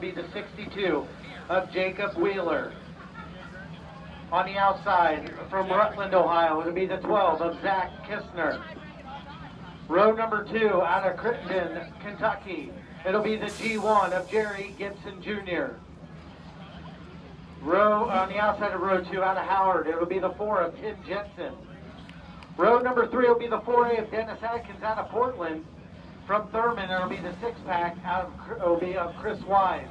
be the 62 of Jacob Wheeler. On the outside, from Rutland, Ohio, it'll be the 12 of Zach Kistner. Row number 2 out of Crittenden, Kentucky. It'll be the G1 of Jerry Gibson Jr. Row on the outside of row 2 out of Howard, it'll be the 4 of Tim Jensen. Row number 3 will be the 4A of Dennis Atkins out of Portland. From Thurman, it'll be the 6-pack of Chris Wise.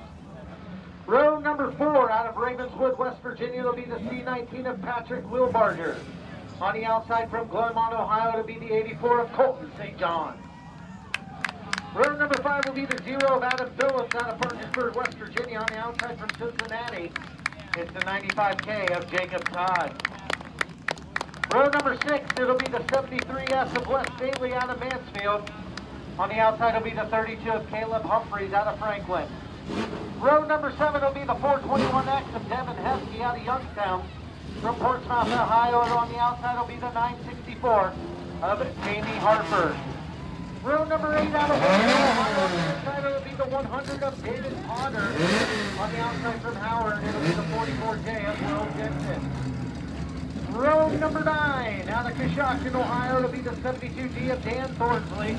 Row number 4 out of Ravenswood, West Virginia, it'll be the C19 of Patrick Wilbarger. On the outside from Glenmont, Ohio, it'll be the 84 of Colton St. John. Row number 5 will be the 0 of Adam Phillips out of Parkersburg, West Virginia. On the outside from Cincinnati, it's the 95K of Jacob Todd. Row number 6, it'll be the 73S of Wes Staley out of Mansfield. On the outside, it'll be the 32 of Caleb Humphreys out of Franklin. Row number 7 will be the 421X of Devin Heskey out of Youngstown. From Portsmouth, Ohio, and on the outside will be the 964 of Jamie Harper. Row number 8 out of Ohio, on the inside it'll be the 100 of David Potter. On the outside from Howard, it'll be the 44J of Will Jensen. Row number 9 out of Coshocton, Ohio, it'll be the 72G of Dan Thornsley.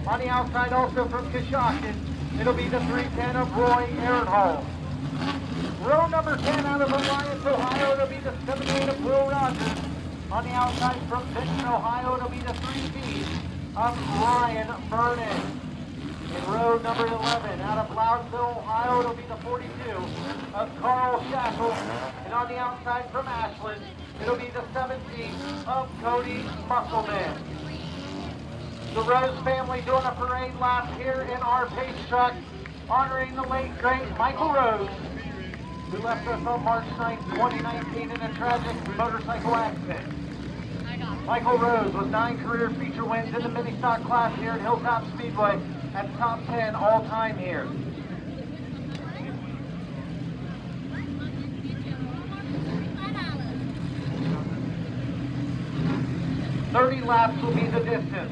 On the outside also from Coshocton, it'll be the 310 of Roy Ehrenholm. Row number 10 out of Alliance, Ohio, it'll be the 78 of Will Rogers. On the outside from Benton, Ohio, it'll be the 3B of Ryan Vernon. In row number 11 out of Loudonville, Ohio, it'll be the 42 of Carl Shackle. And on the outside from Ashland, it'll be the 17 of Cody Musselman. The Rose family doing a parade lap here in our pace truck, honoring the late, great Michael Rose, who left us on March 9, 2019 in a tragic motorcycle accident. Michael Rose with 9 career feature wins in the mini stock class here at Hilltop Speedway at the top 10 all time here. $30 laps will be the distance.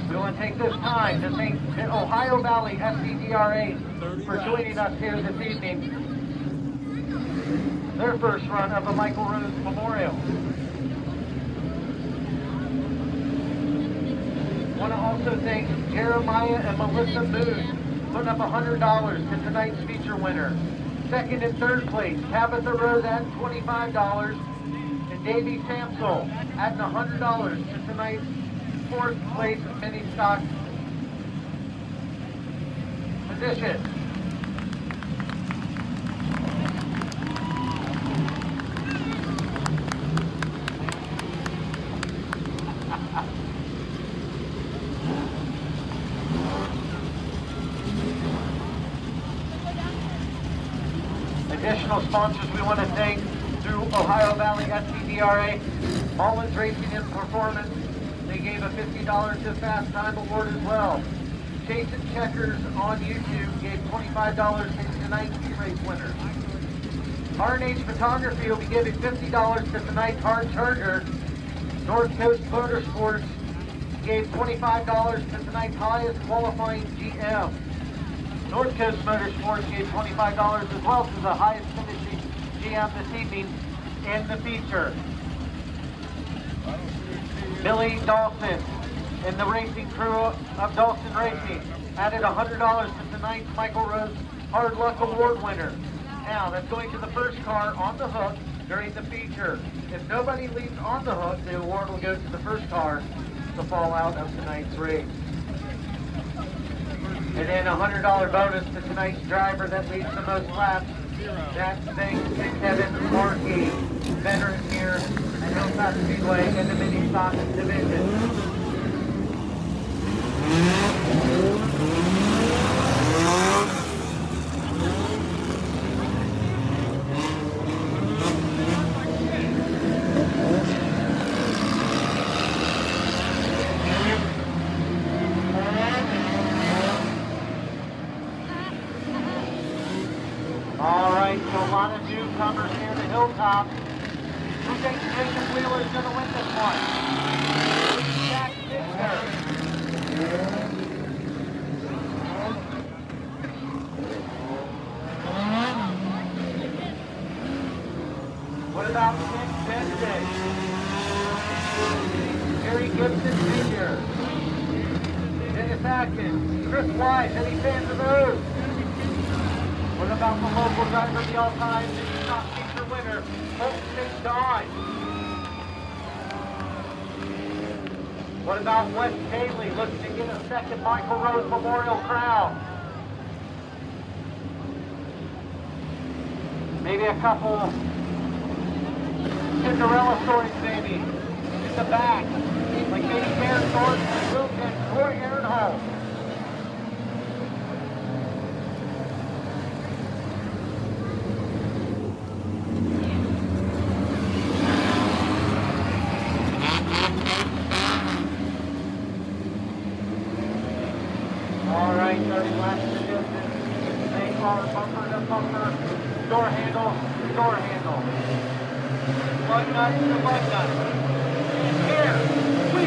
We want to take this time to thank the Ohio Valley SCDRA for joining us here this evening. Their first run of the Michael Rose Memorial. Want to also thank Jeremiah and Melissa Moon, putting up $100 to tonight's feature winner. Second and third place, Tabitha Rose adding $25, and Davey Samsel adding $100 to tonight's fourth place mini stock position. Additional sponsors we want to thank through Ohio Valley SCDRA, Mullins Racing and Performance. They gave a $50 to Fast Time Award as well. Jason Checkers on YouTube gave $25 to tonight's race winners. R&H Photography will be giving $50 to tonight's hard charger. North Coast Motorsports gave $25 to tonight's highest qualifying GM. North Coast Motorsports gave $25 as well to the highest finishing GM this evening in the feature. Billy Dawson and the racing crew of Dawson Racing added $100 to tonight's Michael Rose Hard Luck Award winner. Now, that's going to the first car on the hook during the feature. If nobody leaves on the hook, the award will go to the first car to fall out of tonight's race. And then a $100 bonus to tonight's driver that leads the most laps. That's thanks to Kevin Markey, veteran here at Hilltop Speedway in the mini stock division. All right, so a lot of newcomers here to Hilltop. Who thinks Jacob Wheeler is going to win this one? Jack Fichter. What about Nick Benedict? Harry Gibson Jr., Dennis Atkins, Chris Wise, any fans of those? What about the local driver, the all-time stock feature winner, Holt McDonald? What about Wes Haley looking to get a second Michael Rose Memorial Crown? Maybe a couple Cinderella stories, maybe, in the back, like maybe Karen Thornton and Troy Aaronholm. All right, 30 laps to distance. They are bumper to bumper. Door handle, door handle. Lug nut to lug nut. Here we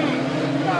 go!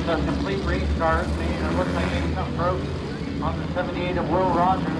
A complete restart. It looks like maybe something broke on the 78 of Will Rogers.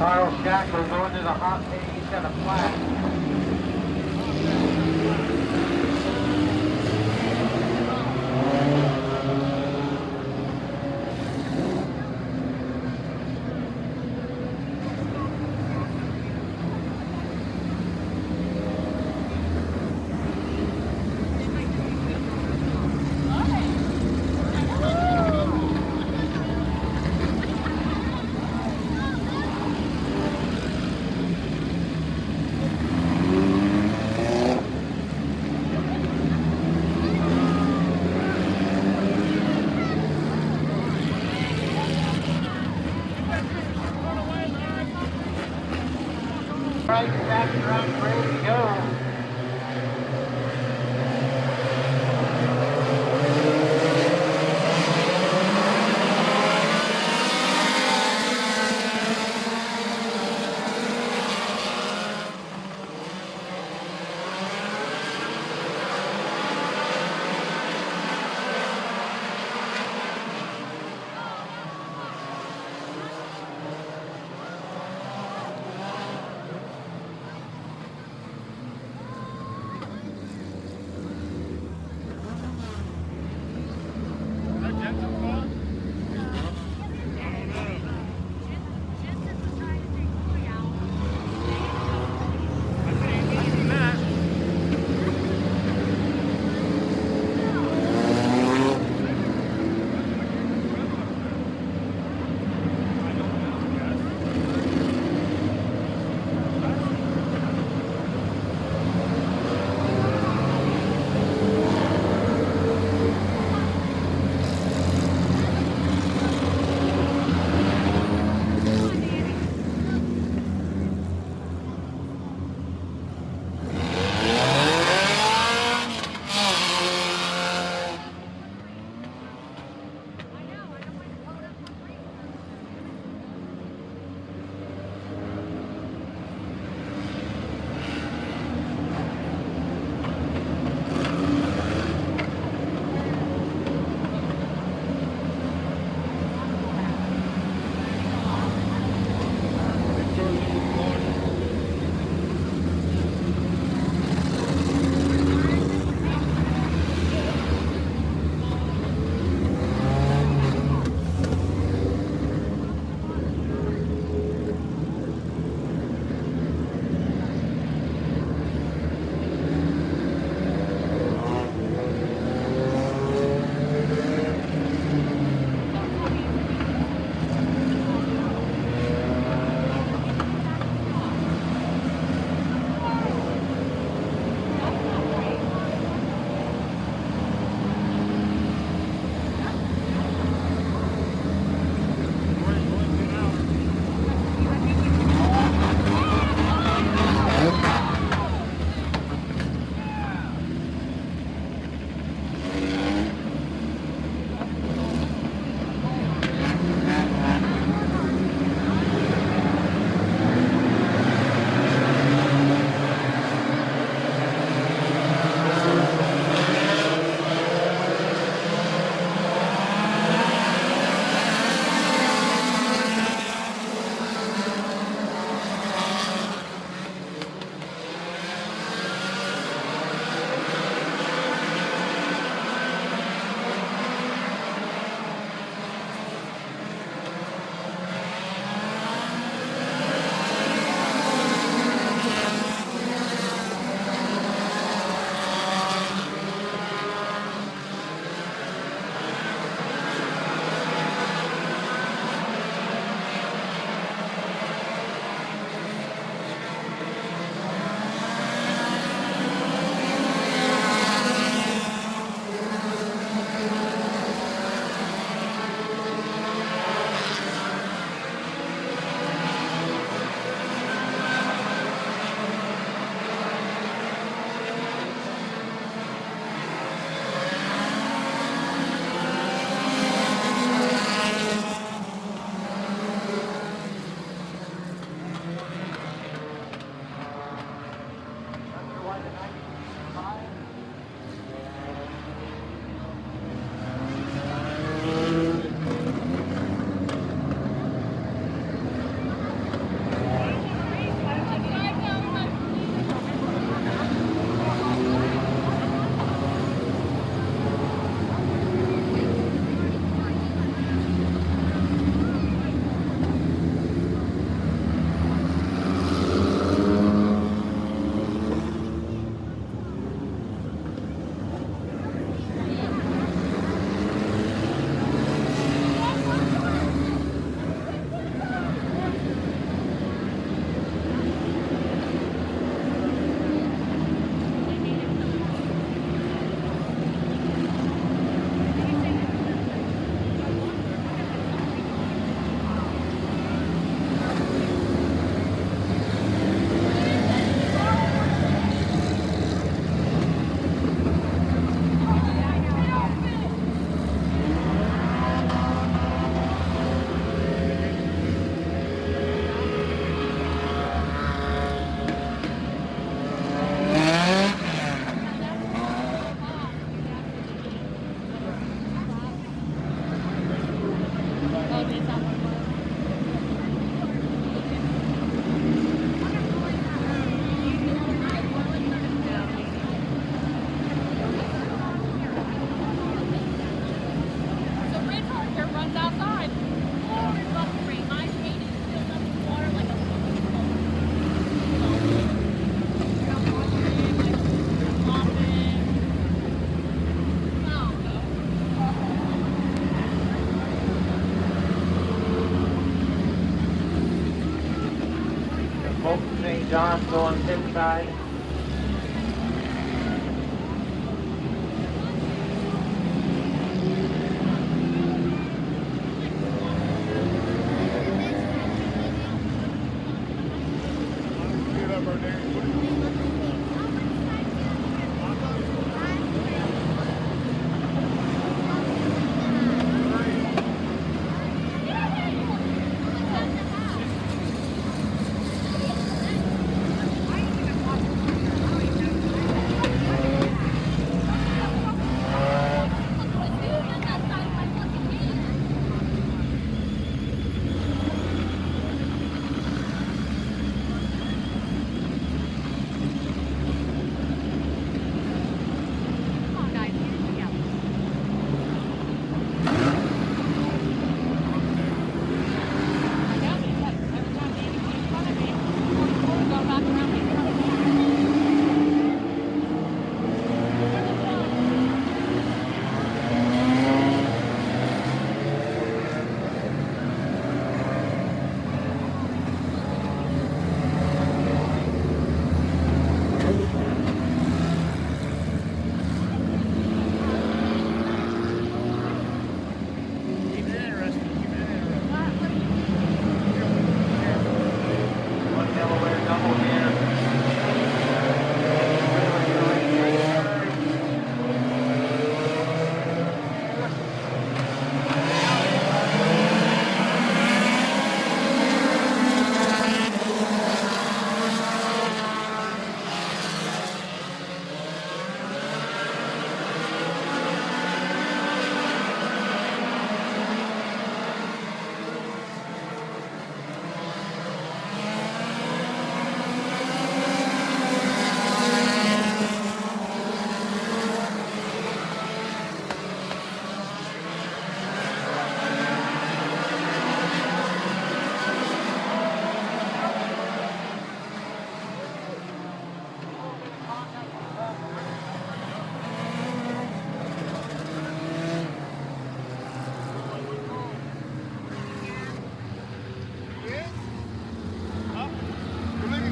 Carl Shackler going to the hot pit. He's got a flat. Right, back around, ready to go. St. John going pit side.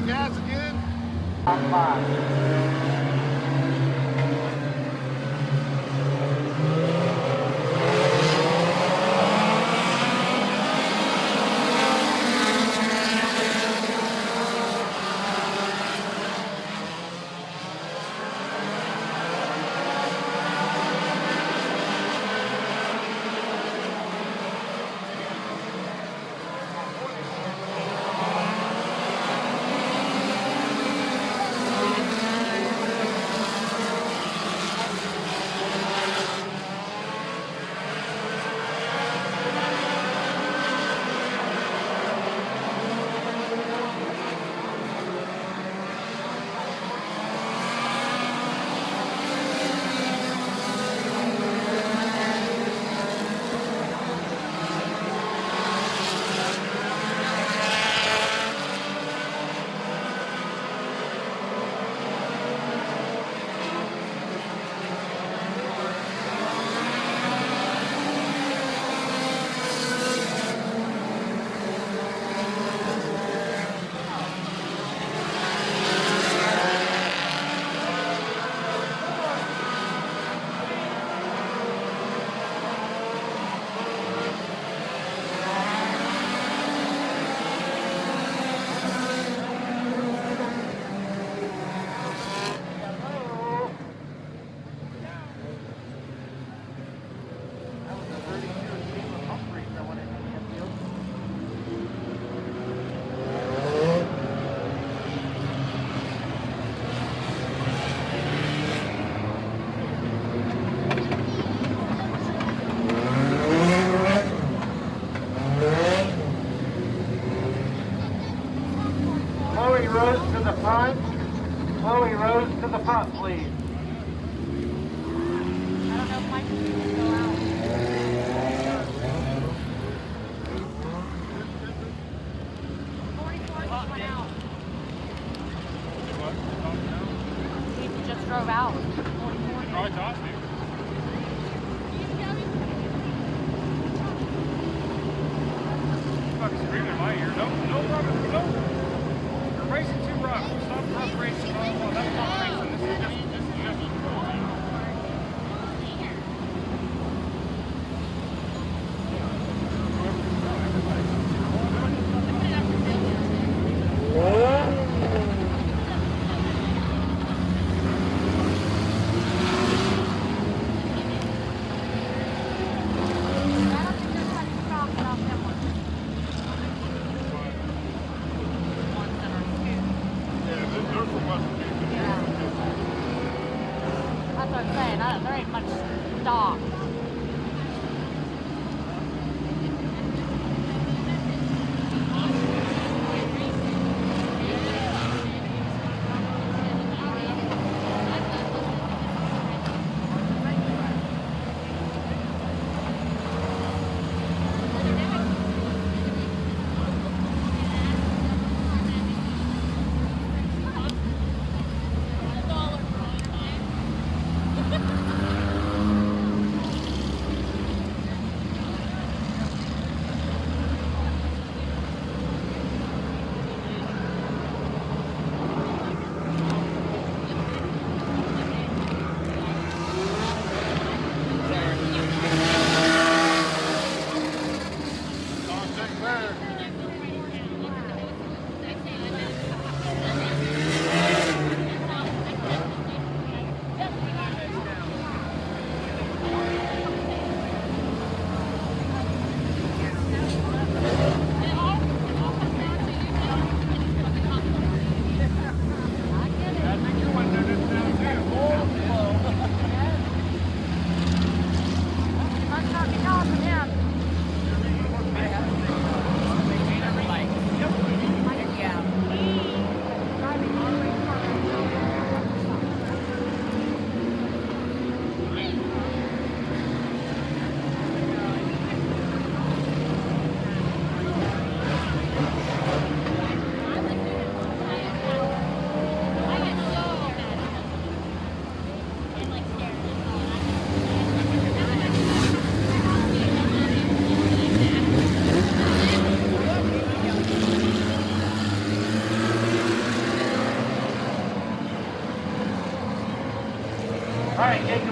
Gas again? Top 5. Rose to the front. Chloe Rose to the front, please. I don't know if Mike can go out. He just drove out. 44. Probably tossed me. Fucking screaming in my ear. No, no, no. racing too rough. Stop rough racing. Oh, that's not racing. This is just That's what I'm saying. There ain't much stock. All right, take